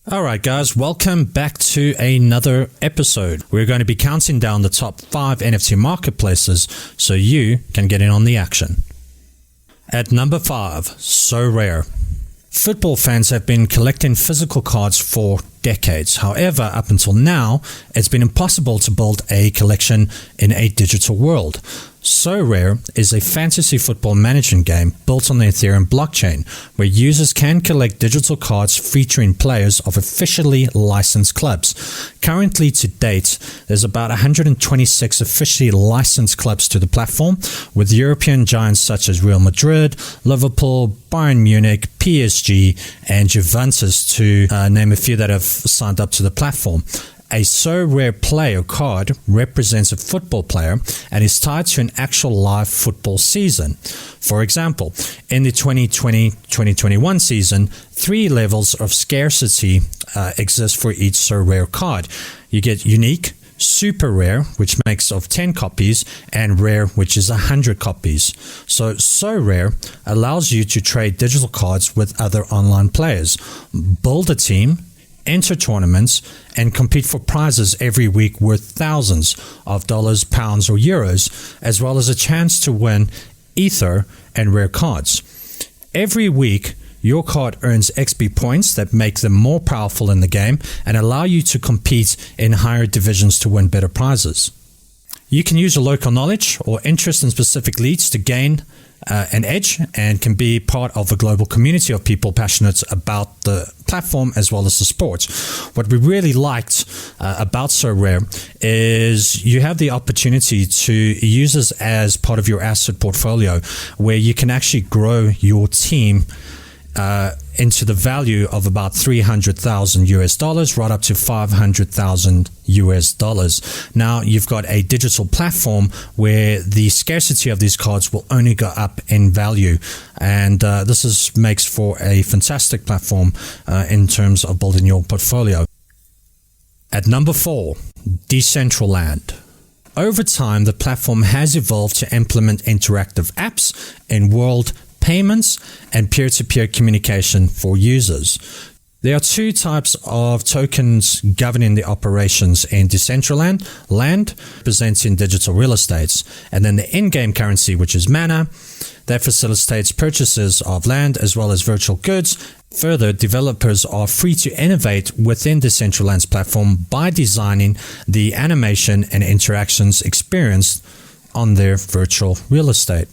All right, guys, welcome back to another episode. We're going to be counting down the top 5 NFT marketplaces so you can get in on the action. At number 5, Sorare. Football fans have been collecting physical cards for decades. However, up until now, it's been impossible to build a collection in a digital world. Sorare is a fantasy football management game built on the Ethereum blockchain, where users can collect digital cards featuring players of officially licensed clubs. Currently, to date, there's about 126 officially licensed clubs to the platform, with European giants such as Real Madrid, Liverpool, Bayern Munich, PSG, and Juventus, to name a few that have signed up to the platform. A Sorare player card represents a football player and is tied to an actual live football season. For example, in the 2020-2021 season, 3 levels of scarcity exist for each Sorare card. You get unique, super rare, which makes of 10 copies, and rare, which is 100 copies. So Sorare allows you to trade digital cards with other online players, build a team, enter tournaments, and compete for prizes every week worth thousands of dollars, pounds, or euros, as well as a chance to win ether and rare cards. Every week, your card earns XP points that make them more powerful in the game and allow you to compete in higher divisions to win better prizes. You can use your local knowledge or interest in specific leagues to gain an edge and can be part of a global community of people passionate about the platform as well as the sport. What we really liked about Sorare is you have the opportunity to use this as part of your asset portfolio, where you can actually grow your team into the value of about $300,000 right up to $500,000. Now you've got a digital platform where the scarcity of these cards will only go up in value, and this makes for a fantastic platform in terms of building your portfolio. At number 4, Decentraland. Over time, the platform has evolved to implement interactive apps in world payments and peer-to-peer communication for users. There are 2 types of tokens governing the operations in Decentraland: land, representing digital real estates, and then the in-game currency, which is mana, that facilitates purchases of land as well as virtual goods. Further, developers are free to innovate within Decentraland's platform by designing the animation and interactions experienced on their virtual real estate.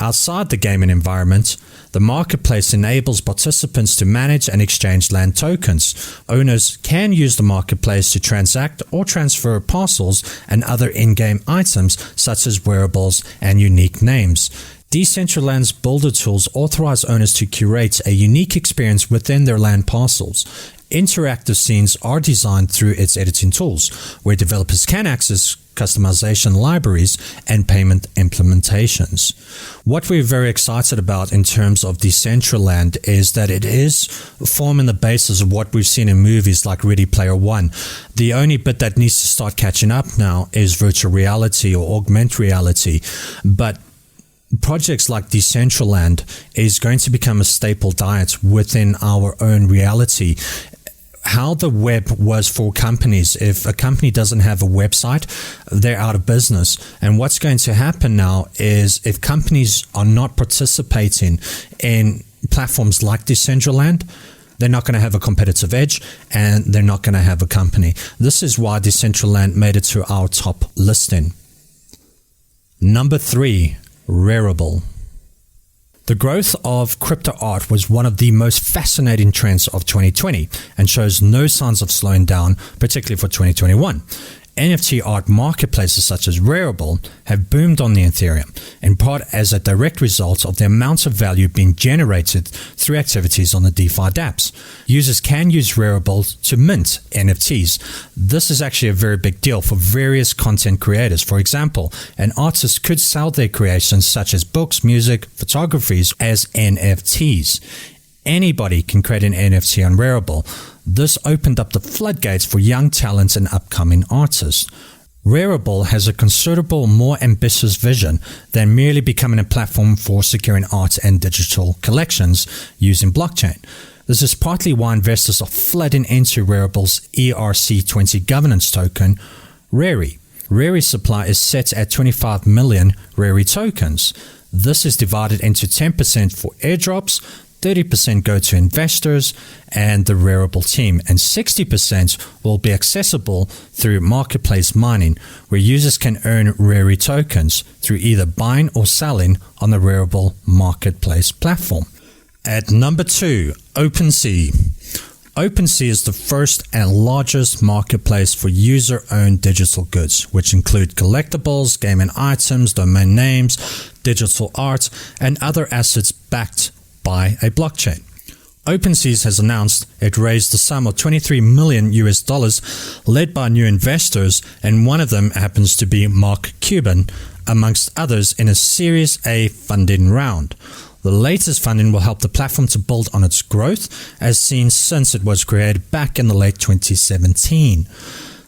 Outside the gaming environment, the marketplace enables participants to manage and exchange land tokens. Owners can use the marketplace to transact or transfer parcels and other in-game items such as wearables and unique names. Decentraland's builder tools authorize owners to curate a unique experience within their land parcels. Interactive scenes are designed through its editing tools, where developers can access customization libraries and payment implementations. What we're very excited about in terms of Decentraland is that it is forming the basis of what we've seen in movies like Ready Player One. The only bit that needs to start catching up now is virtual reality or augmented reality, but projects like Decentraland is going to become a staple diet within our own reality. How the web was for companies. If a company doesn't have a website, they're out of business. And what's going to happen now is if companies are not participating in platforms like Decentraland, they're not going to have a competitive edge and they're not going to have a company. This is why Decentraland made it to our top listing. Number 3, Rarible. The growth of crypto art was one of the most fascinating trends of 2020 and shows no signs of slowing down, particularly for 2021. NFT art marketplaces such as Rarible have boomed on the Ethereum, in part as a direct result of the amount of value being generated through activities on the DeFi dApps. Users can use Rarible to mint NFTs. This is actually a very big deal for various content creators. For example, an artist could sell their creations such as books, music, photographies as NFTs. Anybody can create an NFT on Rarible. This opened up the floodgates for young talents and upcoming artists. Rarible has a considerable more ambitious vision than merely becoming a platform for securing art and digital collections using blockchain. This is partly why investors are flooding into Rarible's ERC20 governance token, Rari. Rari's supply is set at 25 million Rari tokens. This is divided into 10% for airdrops, 30% go to investors and the Rarible team, and 60% will be accessible through marketplace mining, where users can earn Rari tokens through either buying or selling on the Rarible marketplace platform. At number 2, Opensea. Opensea is the first and largest marketplace for user-owned digital goods, which include collectibles, gaming items, domain names, digital art, and other assets backed by a blockchain. Opensea has announced it raised the sum of $23 million led by new investors, and one of them happens to be Mark Cuban, amongst others, in a Series A funding round. The latest funding will help the platform to build on its growth, as seen since it was created back in the late 2017.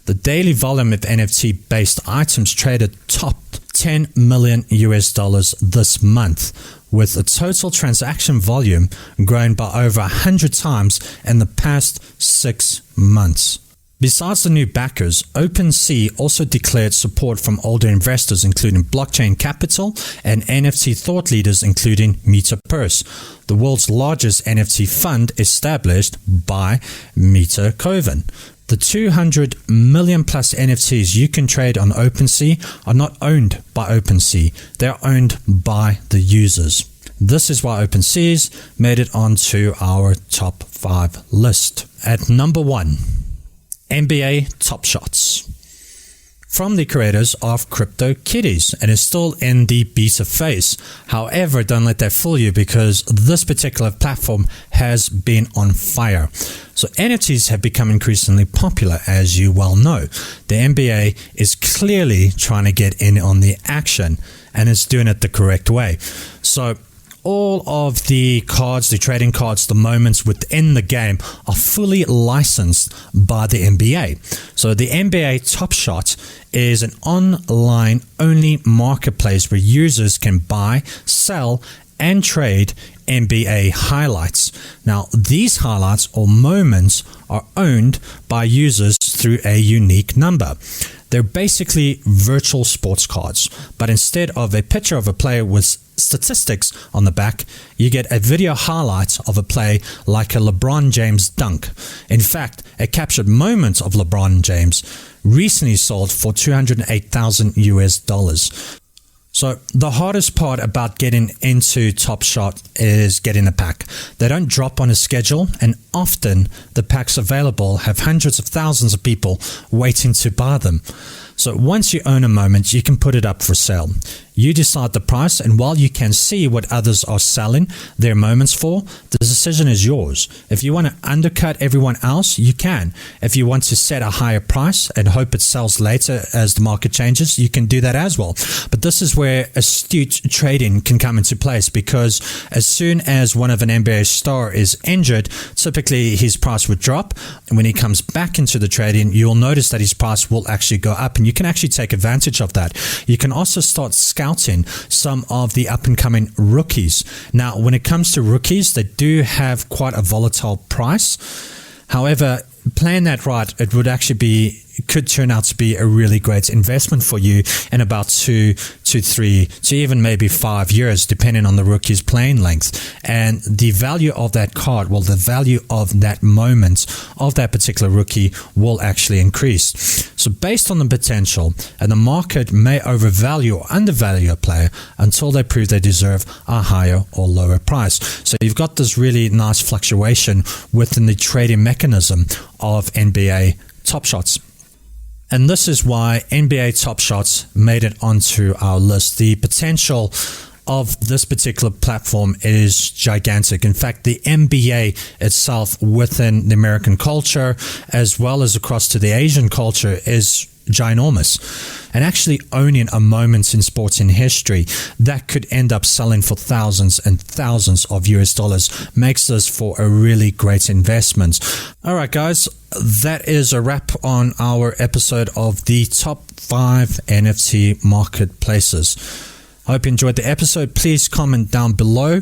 The daily volume of NFT-based items traded topped $10 million this month, with a total transaction volume grown by over 100 times in the past 6 months. Besides the new backers, Opensea also declared support from older investors including Blockchain Capital and NFT thought leaders including MetaPurse, the world's largest NFT fund established by Meta Coven. The 200 million plus NFTs you can trade on Opensea are not owned by Opensea, they are owned by the users. This is why Opensea's made it onto our top 5 list. At number 1, NBA Top Shots. From the creators of CryptoKitties, and is still in the beta phase. However, don't let that fool you, because this particular platform has been on fire. So NFTs have become increasingly popular, as you well know. The NBA is clearly trying to get in on the action, and it's doing it the correct way. So all of the cards, the trading cards, the moments within the game are fully licensed by the NBA. So the NBA Top Shot is an online-only marketplace where users can buy, sell, and trade NBA highlights. Now, these highlights or moments are owned by users through a unique number. They're basically virtual sports cards, but instead of a picture of a player with statistics on the back, you get a video highlight of a play like a LeBron James dunk. In fact, a captured moment of LeBron James recently sold for $208,000. So the hardest part about getting into Top Shot is getting a pack. They don't drop on a schedule, and often the packs available have hundreds of thousands of people waiting to buy them. So once you own a moment, you can put it up for sale. You decide the price, and while you can see what others are selling their moments for, the decision is yours. If you want to undercut everyone else, you can. If you want to set a higher price and hope it sells later as the market changes, you can do that as well. But this is where astute trading can come into place, because as soon as one of an NBA star is injured, typically his price would drop. And when he comes back into the trading, you'll notice that his price will actually go up, and you can actually take advantage of that. You can also start scouting some of the up-and-coming rookies. Now, when it comes to rookies, they do have quite a volatile price. However, plan that right, it could turn out to be a really great investment for you in about 2 to 3 to even maybe 5 years, depending on the rookie's playing length. And the value of that card, well, the value of that moment of that particular rookie will actually increase. So based on the potential, and the market may overvalue or undervalue a player until they prove they deserve a higher or lower price. So you've got this really nice fluctuation within the trading mechanism of NBA Top Shots. And this is why NBA Top Shots made it onto our list. The potential of this particular platform is gigantic. In fact, the NBA itself within the American culture, as well as across to the Asian culture, is ginormous. And actually owning a moment in sports in history that could end up selling for thousands and thousands of US dollars makes this for a really great investment. All right, guys, that is a wrap on our episode of the top 5 NFT marketplaces. I hope you enjoyed the episode. Please comment down below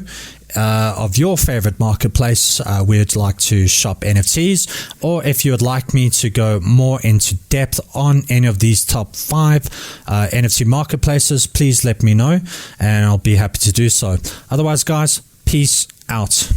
of your favorite marketplace where you'd like to shop NFTs, or if you would like me to go more into depth on any of these top 5 NFT marketplaces, please let me know and I'll be happy to do so. Otherwise, guys, peace out.